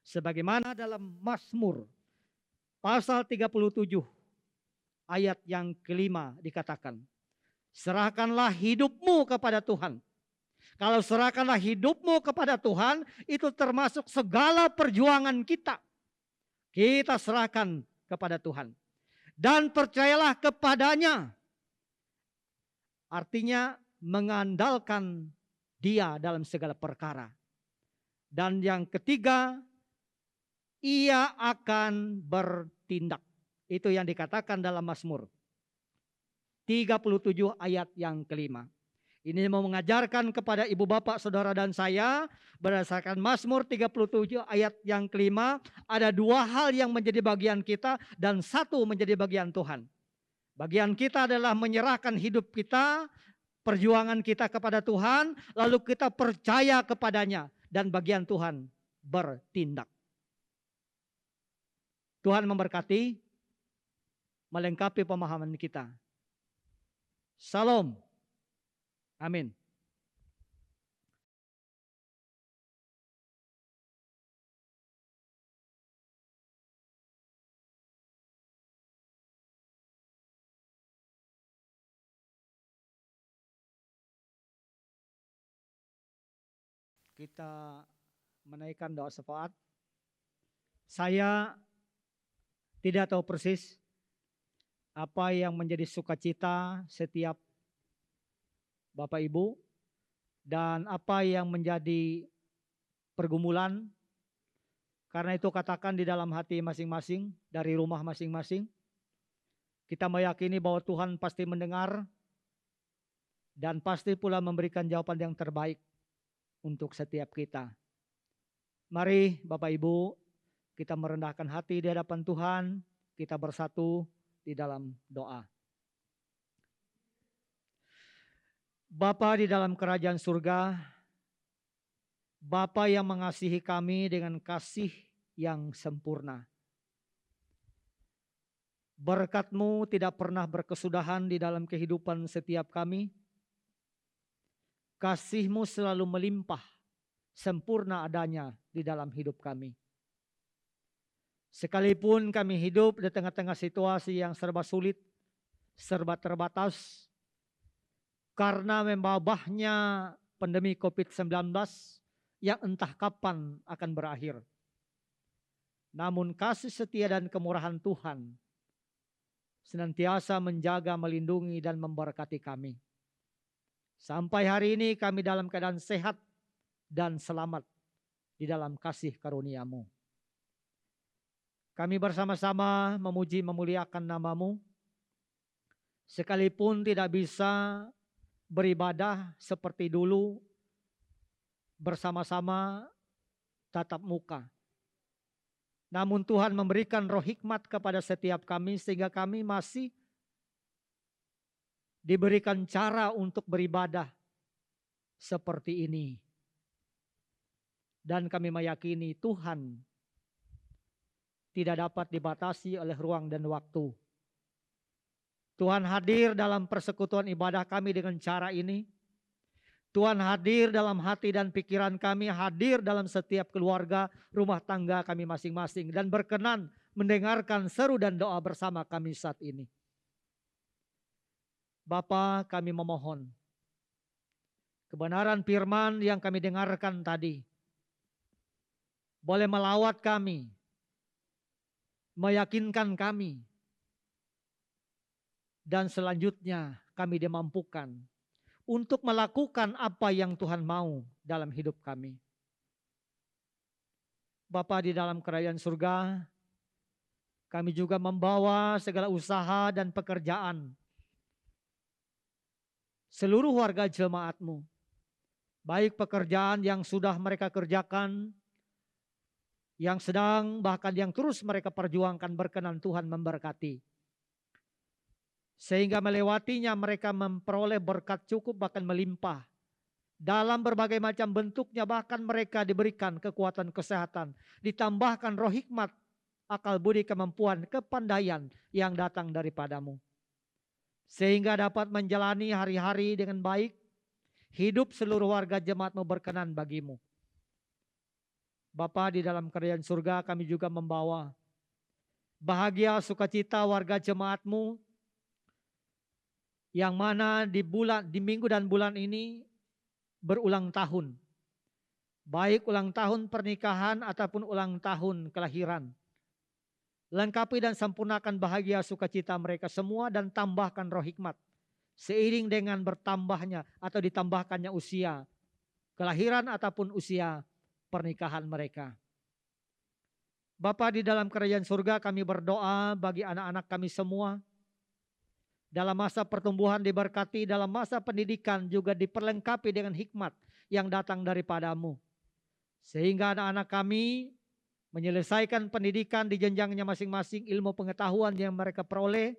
Sebagaimana dalam Mazmur pasal 37 ayat yang kelima dikatakan, serahkanlah hidupmu kepada Tuhan. Kalau serahkanlah hidupmu kepada Tuhan, itu termasuk segala perjuangan kita. Kita serahkan kepada Tuhan. Dan percayalah kepadanya. Artinya mengandalkan Dia dalam segala perkara. Dan yang ketiga, Ia akan bertindak. Itu yang dikatakan dalam Mazmur 37 ayat yang kelima. Ini mau mengajarkan kepada ibu bapak, saudara dan saya, berdasarkan Mazmur 37 ayat yang kelima, ada dua hal yang menjadi bagian kita dan satu menjadi bagian Tuhan. Bagian kita adalah menyerahkan hidup kita, perjuangan kita kepada Tuhan, lalu kita percaya kepadanya, dan bagian Tuhan bertindak. Tuhan memberkati, melengkapi pemahaman kita. Salam. Amin. Kita menaikkan doa syafaat. Saya tidak tahu persis apa yang menjadi sukacita setiap Bapak Ibu dan apa yang menjadi pergumulan. Karena itu katakan di dalam hati masing-masing, dari rumah masing-masing. Kita meyakini bahwa Tuhan pasti mendengar dan pasti pula memberikan jawaban yang terbaik untuk setiap kita. Mari Bapak Ibu, kita merendahkan hati di hadapan Tuhan, kita bersatu di dalam doa. Bapa di dalam kerajaan surga, Bapa yang mengasihi kami dengan kasih yang sempurna. Berkat-Mu tidak pernah berkesudahan di dalam kehidupan setiap kami. Kasih-Mu selalu melimpah, sempurna adanya di dalam hidup kami. Sekalipun kami hidup di tengah-tengah situasi yang serba sulit, serba terbatas, karena membabahnya pandemi COVID-19 yang entah kapan akan berakhir. Namun kasih setia dan kemurahan Tuhan senantiasa menjaga, melindungi, dan memberkati kami. Sampai hari ini kami dalam keadaan sehat dan selamat di dalam kasih karunia-Mu. Kami bersama-sama memuji memuliakan nama-Mu. Sekalipun tidak bisa beribadah seperti dulu bersama-sama tatap muka. Namun Tuhan memberikan roh hikmat kepada setiap kami sehingga kami masih diberikan cara untuk beribadah seperti ini. Dan kami meyakini Tuhan tidak dapat dibatasi oleh ruang dan waktu. Tuhan hadir dalam persekutuan ibadah kami dengan cara ini. Tuhan hadir dalam hati dan pikiran kami, hadir dalam setiap keluarga, rumah tangga kami masing-masing, dan berkenan mendengarkan seru dan doa bersama kami saat ini. Bapa, kami memohon kebenaran firman yang kami dengarkan tadi boleh melawat kami, meyakinkan kami, dan selanjutnya kami dimampukan untuk melakukan apa yang Tuhan mau dalam hidup kami. Bapa di dalam kerajaan surga, kami juga membawa segala usaha dan pekerjaan seluruh warga jemaat-Mu, baik pekerjaan yang sudah mereka kerjakan, yang sedang, bahkan yang terus mereka perjuangkan, berkenan Tuhan memberkati. Sehingga melewatinya mereka memperoleh berkat cukup bahkan melimpah. Dalam berbagai macam bentuknya, bahkan mereka diberikan kekuatan kesehatan, ditambahkan roh hikmat, akal budi, kemampuan, kepandaian yang datang daripadamu. Sehingga dapat menjalani hari-hari dengan baik, hidup seluruh warga jemaat-Mu berkenan bagimu. Bapa di dalam kerajaan surga, kami juga membawa bahagia sukacita warga jemaat-Mu, yang mana di minggu dan bulan ini berulang tahun. Baik ulang tahun pernikahan ataupun ulang tahun kelahiran. Lengkapi dan sempurnakan bahagia sukacita mereka semua dan tambahkan roh hikmat. Seiring dengan bertambahnya atau ditambahkannya usia kelahiran ataupun usia pernikahan mereka. Bapa di dalam kerajaan surga, kami berdoa bagi anak-anak kami semua. Dalam masa pertumbuhan diberkati, dalam masa pendidikan juga diperlengkapi dengan hikmat yang datang daripadamu. Sehingga anak-anak kami menyelesaikan pendidikan di jenjangnya masing-masing, ilmu pengetahuan yang mereka peroleh,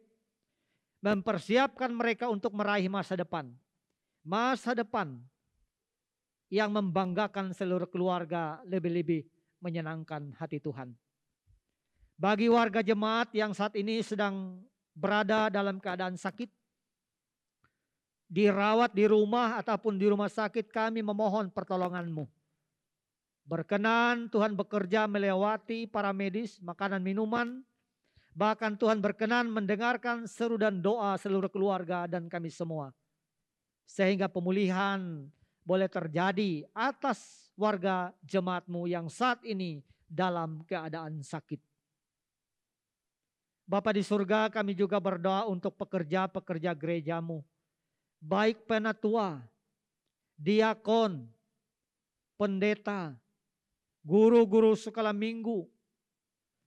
mempersiapkan mereka untuk meraih masa depan. Masa depan yang membanggakan seluruh keluarga, lebih-lebih menyenangkan hati Tuhan. Bagi warga jemaat yang saat ini sedang berada dalam keadaan sakit, dirawat di rumah ataupun di rumah sakit, kami memohon pertolongan-Mu. Berkenan Tuhan bekerja melewati para medis, makanan, minuman, bahkan Tuhan berkenan mendengarkan seru dan doa seluruh keluarga dan kami semua. Sehingga pemulihan boleh terjadi atas warga jemaat-Mu yang saat ini dalam keadaan sakit. Bapa di surga, kami juga berdoa untuk pekerja-pekerja gereja-Mu, baik penatua, diakon, pendeta, guru-guru sekolah minggu,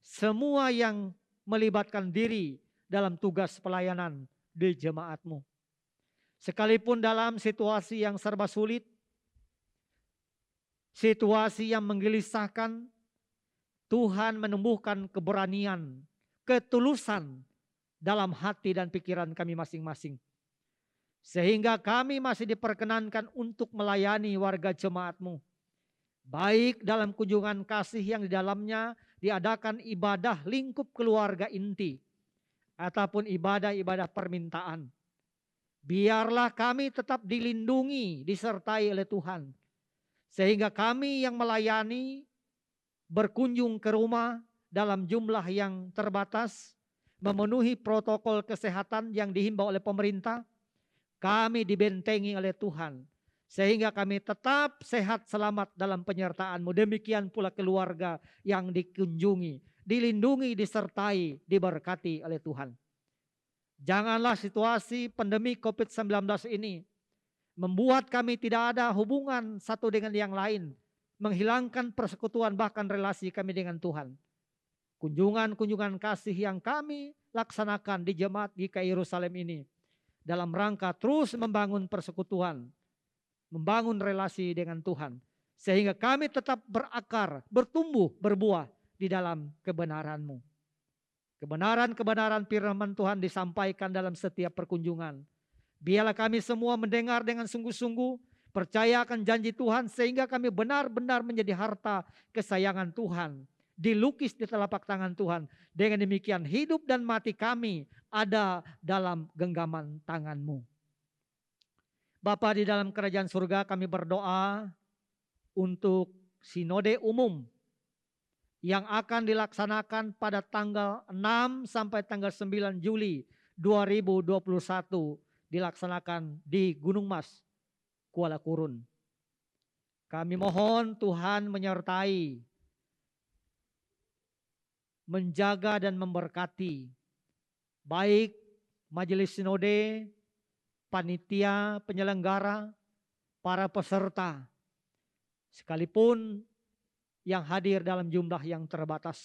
semua yang melibatkan diri dalam tugas pelayanan di jemaat-Mu. Sekalipun dalam situasi yang serba sulit, situasi yang menggelisahkan, Tuhan menumbuhkan keberanian, ketulusan dalam hati dan pikiran kami masing-masing. Sehingga kami masih diperkenankan untuk melayani warga jemaat-Mu. Baik dalam kunjungan kasih yang di dalamnya diadakan ibadah lingkup keluarga inti, ataupun ibadah-ibadah permintaan. Biarlah kami tetap dilindungi, disertai oleh Tuhan. Sehingga kami yang melayani, berkunjung ke rumah, dalam jumlah yang terbatas, memenuhi protokol kesehatan yang dihimbau oleh pemerintah, kami dibentengi oleh Tuhan. Sehingga kami tetap sehat selamat dalam penyertaan-Mu. Demikian pula keluarga yang dikunjungi, dilindungi, disertai, diberkati oleh Tuhan. Janganlah situasi pandemi COVID-19 ini membuat kami tidak ada hubungan satu dengan yang lain, menghilangkan persekutuan bahkan relasi kami dengan Tuhan. Kunjungan-kunjungan kasih yang kami laksanakan di jemaat GKI Yerusalem ini dalam rangka terus membangun persekutuan, membangun relasi dengan Tuhan, sehingga kami tetap berakar, bertumbuh, berbuah di dalam kebenaran-Mu. Kebenaran-kebenaran firman Tuhan disampaikan dalam setiap perkunjungan. Biarlah kami semua mendengar dengan sungguh-sungguh, percaya akan janji Tuhan, sehingga kami benar-benar menjadi harta kesayangan Tuhan dilukis di telapak tangan Tuhan. Dengan demikian hidup dan mati kami ada dalam genggaman tangan-Mu. Bapa di dalam kerajaan surga, kami berdoa untuk sinode umum yang akan dilaksanakan pada tanggal 6 sampai tanggal 9 Juli 2021 dilaksanakan di Gunung Mas, Kuala Kurun. Kami mohon Tuhan menyertai, menjaga dan memberkati baik majelis sinode, panitia penyelenggara, para peserta, sekalipun yang hadir dalam jumlah yang terbatas,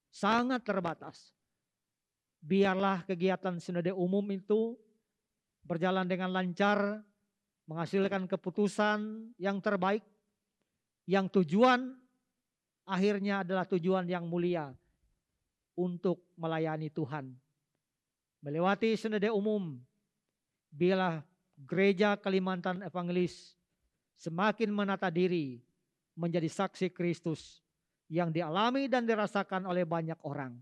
sangat terbatas. Biarlah kegiatan sinode umum itu berjalan dengan lancar, menghasilkan keputusan yang terbaik, yang tujuan akhirnya adalah tujuan yang mulia untuk melayani Tuhan. Melewati sinode umum, biarlah Gereja Kalimantan Evangelis semakin menata diri menjadi saksi Kristus yang dialami dan dirasakan oleh banyak orang.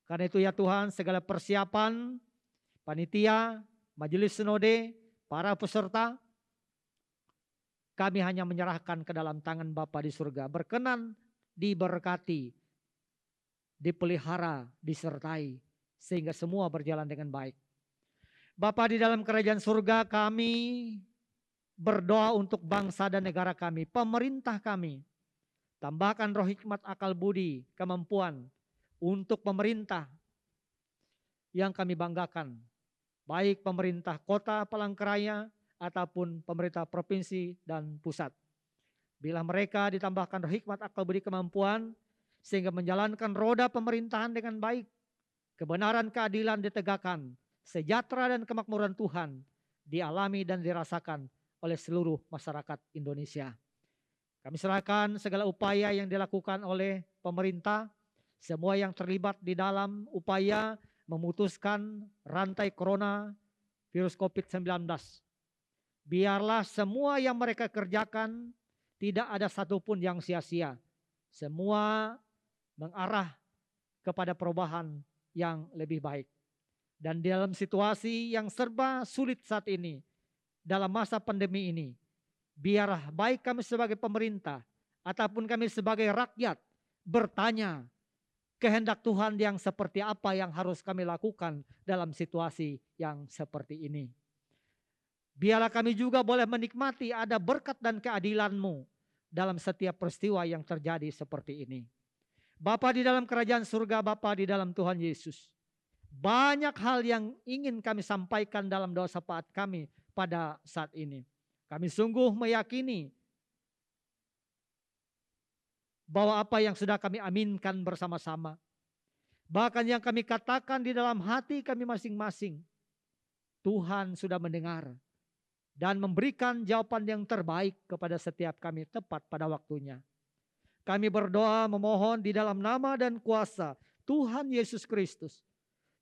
Karena itu ya Tuhan, segala persiapan, panitia, majelis sinode, para peserta, kami hanya menyerahkan ke dalam tangan Bapa di surga. Berkenan diberkati, dipelihara, disertai, sehingga semua berjalan dengan baik. Bapa di dalam kerajaan surga, kami berdoa untuk bangsa dan negara kami, pemerintah kami. Tambahkan roh hikmat, akal budi, kemampuan untuk pemerintah yang kami banggakan. Baik pemerintah kota Palangkaraya ataupun pemerintah provinsi dan pusat. Bila mereka ditambahkan roh hikmat, akal budi, kemampuan sehingga menjalankan roda pemerintahan dengan baik. Kebenaran, keadilan ditegakkan. Sejahtera dan kemakmuran Tuhan dialami dan dirasakan oleh seluruh masyarakat Indonesia. Kami serahkan segala upaya yang dilakukan oleh pemerintah, semua yang terlibat di dalam upaya memutuskan rantai corona virus COVID-19. Biarlah semua yang mereka kerjakan tidak ada satupun yang sia-sia. Semua mengarah kepada perubahan yang lebih baik. Dan dalam situasi yang serba sulit saat ini, dalam masa pandemi ini, biarlah baik kami sebagai pemerintah ataupun kami sebagai rakyat bertanya kehendak Tuhan yang seperti apa yang harus kami lakukan dalam situasi yang seperti ini. Biarlah kami juga boleh menikmati ada berkat dan keadilan-Mu dalam setiap peristiwa yang terjadi seperti ini. Bapa di dalam kerajaan surga, Bapa di dalam Tuhan Yesus, banyak hal yang ingin kami sampaikan dalam doa syafaat kami pada saat ini. Kami sungguh meyakini bahwa apa yang sudah kami aminkan bersama-sama, bahkan yang kami katakan di dalam hati kami masing-masing, Tuhan sudah mendengar dan memberikan jawaban yang terbaik kepada setiap kami tepat pada waktunya. Kami berdoa memohon di dalam nama dan kuasa Tuhan Yesus Kristus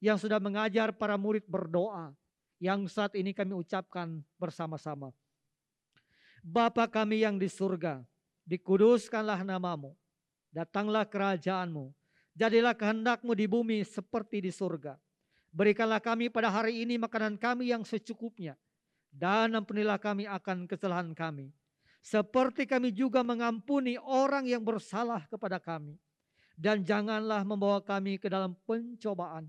yang sudah mengajar para murid berdoa, yang saat ini kami ucapkan bersama-sama. Bapa kami yang di surga, dikuduskanlah nama-Mu, datanglah kerajaan-Mu, jadilah kehendak-Mu di bumi seperti di surga. Berikanlah kami pada hari ini makanan kami yang secukupnya, dan ampunilah kami akan kesalahan kami, seperti kami juga mengampuni orang yang bersalah kepada kami. Dan janganlah membawa kami ke dalam pencobaan,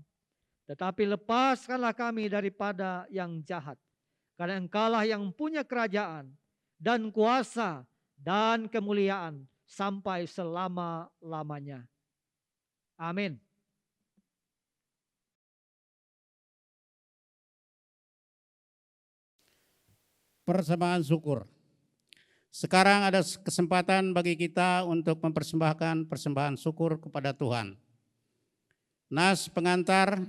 tetapi lepaskanlah kami daripada yang jahat. Karena Engkaulah yang punya kerajaan dan kuasa dan kemuliaan sampai selama-lamanya. Amin. Persembahan syukur. Sekarang ada kesempatan bagi kita untuk mempersembahkan persembahan syukur kepada Tuhan. Nas pengantar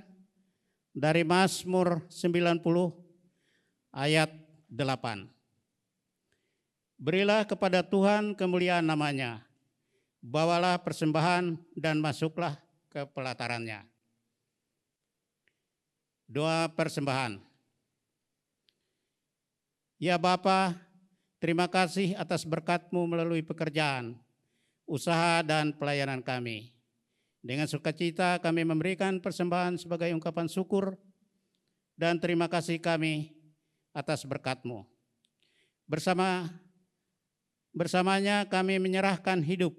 dari Mazmur 90 ayat 8. Berilah kepada Tuhan kemuliaan nama-Nya, bawalah persembahan dan masuklah ke pelatarannya. Doa persembahan. Ya Bapa, terima kasih atas berkat-Mu melalui pekerjaan, usaha dan pelayanan kami. Dengan sukacita kami memberikan persembahan sebagai ungkapan syukur dan terima kasih kami atas berkat-Mu. Bersamanya kami menyerahkan hidup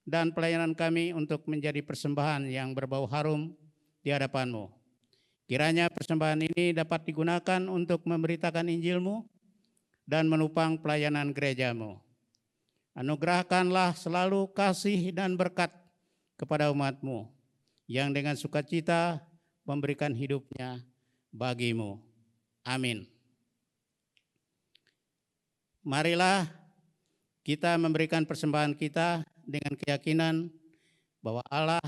dan pelayanan kami untuk menjadi persembahan yang berbau harum di hadapan-Mu. Kiranya persembahan ini dapat digunakan untuk memberitakan Injil-Mu dan menopang pelayanan gereja-Mu. Anugerahkanlah selalu kasih dan berkat kepada umat-Mu yang dengan sukacita memberikan hidupnya bagi-Mu. Amin. Marilah kita memberikan persembahan kita dengan keyakinan bahwa Allah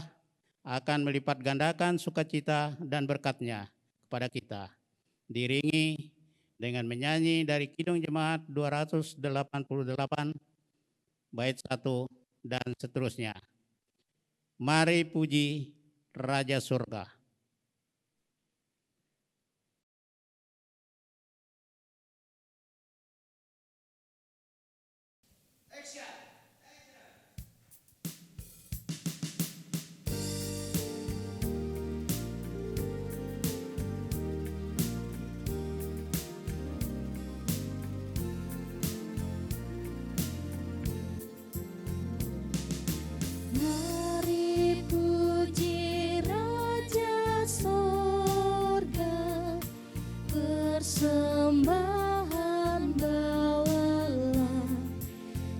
akan melipat gandakan sukacita dan berkat-Nya kepada kita. Diiringi dengan menyanyi dari Kidung Jemaat 288, bait 1 dan seterusnya. Mari puji Raja Surga. Mari puji Raja Sorga, persembahan bawalah,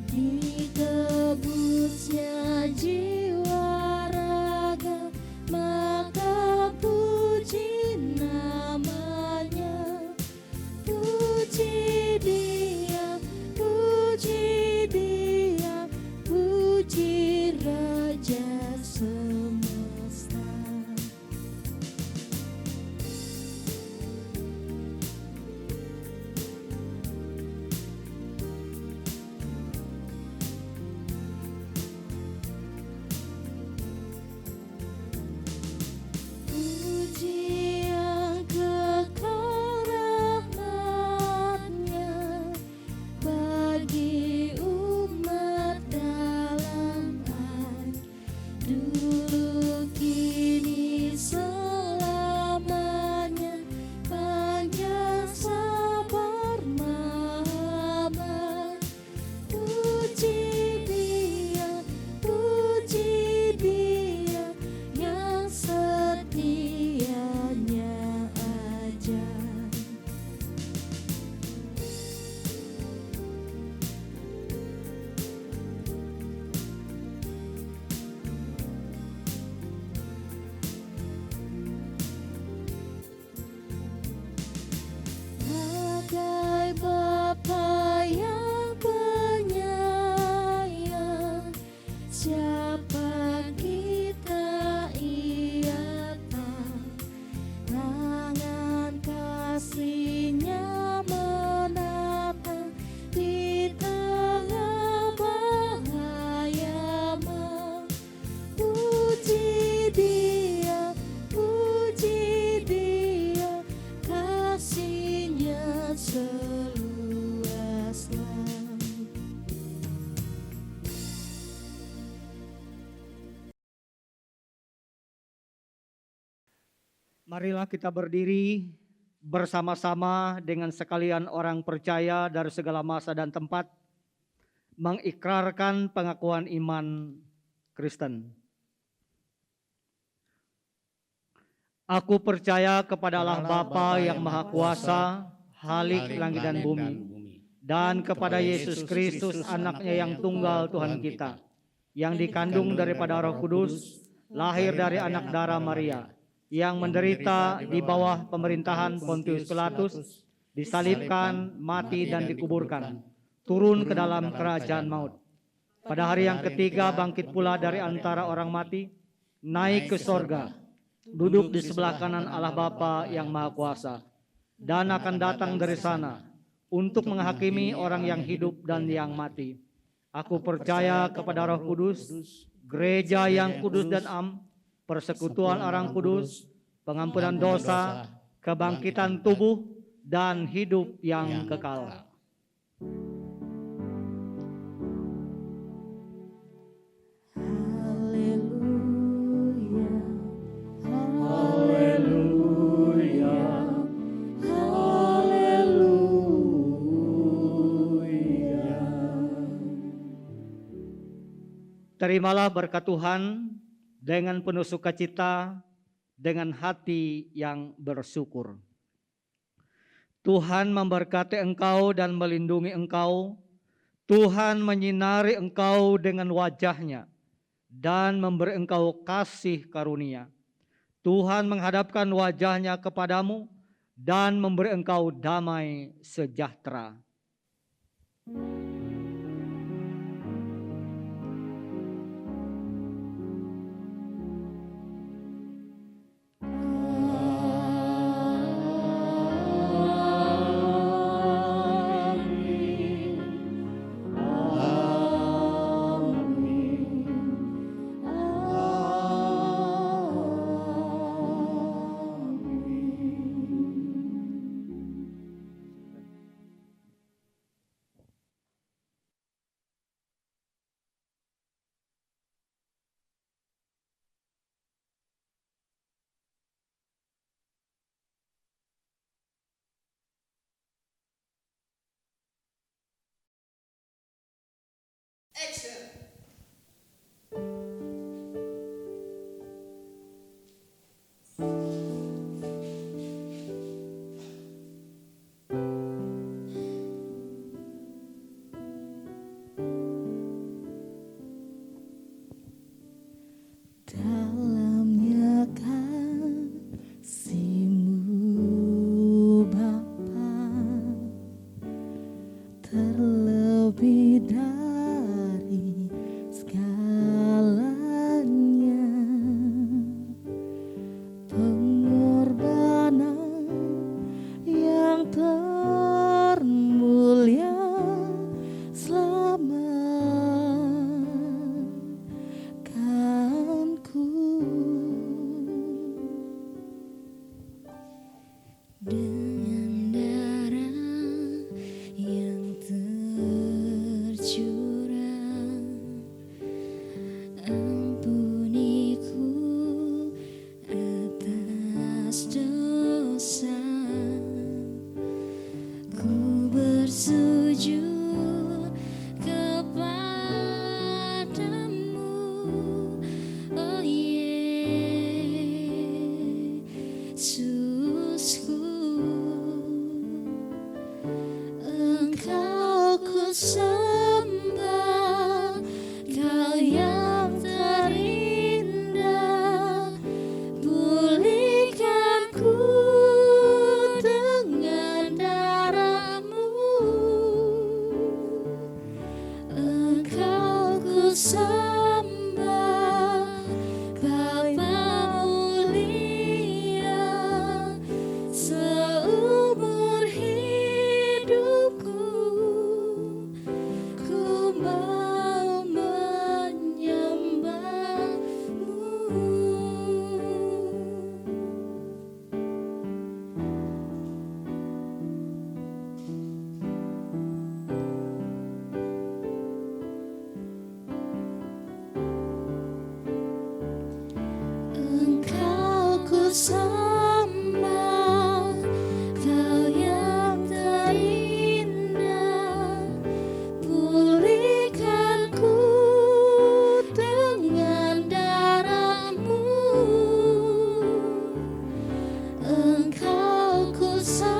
ditebusnya jiwa raga, maka puji namanya. Puji Dia, puji Dia, puji Raja semesta. Puji yang kekal rahmat-Nya bagi umat dalam dulu kini selamanya, panjang sabar mahamat. Puji Dia, puji Dia yang setianya aja. Bagai Bapa yang penyayang, siapa kita Ia tak, tangan kasih-Nya menatang di tengah bahaya. Puji Dia, puji Dia, kasih-Nya seluas langit. Marilah kita berdiri bersama-sama dengan sekalian orang percaya dari segala masa dan tempat, mengikrarkan pengakuan iman Kristen. Aku percaya kepada Allah Bapa yang Maha Kuasa, Halik langit dan bumi, dan kepada Yesus Kristus anaknya yang tunggal Tuhan kita, yang dikandung daripada Roh Kudus, lahir dari anak darah Maria, yang menderita di bawah pemerintahan Pontius Pilatus, disalibkan, mati dan dikuburkan, turun ke dalam kerajaan maut. Pada hari yang ketiga bangkit pula dari antara orang mati, naik ke sorga, duduk di sebelah kanan Allah Bapa yang Maha Kuasa, dan akan datang dari sana untuk menghakimi orang yang hidup dan yang mati. Aku percaya kepada Roh Kudus, gereja yang kudus dan persekutuan orang kudus, pengampunan dosa, kebangkitan tubuh, dan hidup yang yang kekal. kekal. Terimalah berkat Tuhan dengan penuh sukacita, dengan hati yang bersyukur. Tuhan memberkati engkau dan melindungi engkau. Tuhan menyinari engkau dengan wajah-Nya dan memberi engkau kasih karunia. Tuhan menghadapkan wajah-Nya kepadamu dan memberi engkau damai sejahtera. Dalamnya kasih-Mu Bapa, terlebih dari segalanya, pengorbanan yang termulia selamatkanku. Dengan darah yang tercurah, ampuniku atas dosa. Ku bersujud kepadamu, oh Yesusku. Engkau ku sembah, Kau yang terindah. Pulihkanku dengan darah-Mu. Engkau ku sembah, Bapa mulia. Seumur hidupku ku mau menyembah-Mu. Engkau ku sembah, Kau yang terindah. Pulihkanku dengan darah-Mu. Engkau ku sembah,